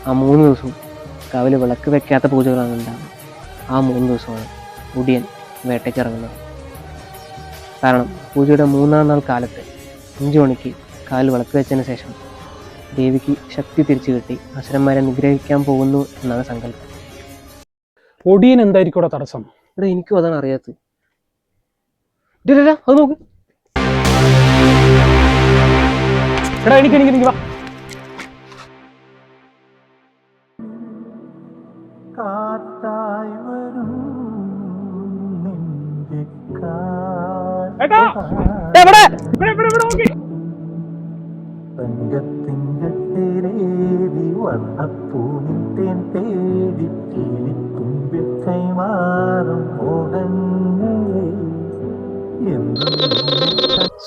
ആ 3 ദിവസവും കാവിൽ വിളക്ക് വെക്കാത്ത പൂജകളാണ് ഉണ്ടാകുന്നത്. ആ 3 ദിവസമാണ് ഒടിയൻ വേട്ടയ്ക്കിറങ്ങുന്നത്. കാരണം പൂജയുടെ 3-ാം നാൾ കാലത്ത് 5 മണിക്ക് കാവിൽ വിളക്ക് വെച്ചതിന് ശേഷം ദേവിക്ക് ശക്തി തിരിച്ചു കിട്ടി അസുരന്മാരെ നിഗ്രഹിക്കാൻ പോകുന്നു എന്നാണ് സങ്കല്പം. ഒടിയൻ എന്തായിരിക്കും ഇവിടെ തടസ്സം? ഇവിടെ എനിക്കും അതാണ് അറിയാത്തത്. അത് നോക്ക്. എടാ എനിക്ക് വാ.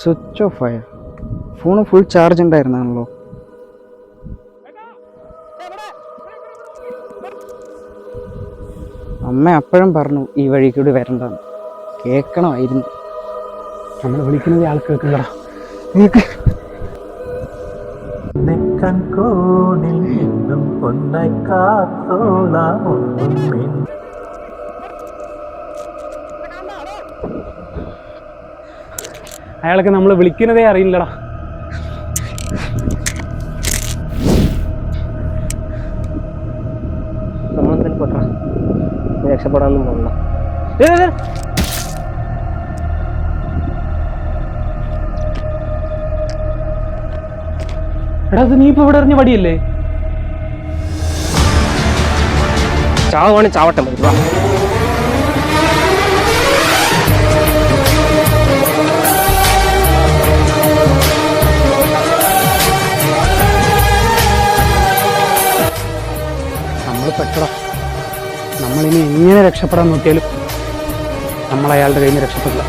സ്വിച്ച് ഓഫ് ആയ ഫോണ് ഫുൾ ചാർജ് ഉണ്ടായിരുന്നാണല്ലോ. അമ്മ അപ്പോഴും പറഞ്ഞു ഈ വഴി കൂടി വരണ്ടെന്ന്. കേൾക്കണമായിരുന്നു. നമ്മൾ വിളിക്കുന്നത് ആൾ കേൾക്കണ്ടടാ. അയാൾക്ക് നമ്മൾ വിളിക്കുന്നതേ അറിയില്ലടാ. നമ്മളെന്തായാലും പൊട്ടാ, രക്ഷപ്പെടാനൊന്നും പോകണ്ട. എടാ അത് നീ ഇപ്പൊ ഇവിടെ എറിഞ്ഞ വടിയല്ലേ? ചാവാണ് ചാവട്ടെ മതി. നമ്മൾ പെട്ടടാ. നമ്മളിനി എങ്ങനെ രക്ഷപ്പെടാൻ നോക്കിയാലും നമ്മൾ അയാളുടെ കയ്യിൽ നിന്ന് രക്ഷപ്പെടില്ല.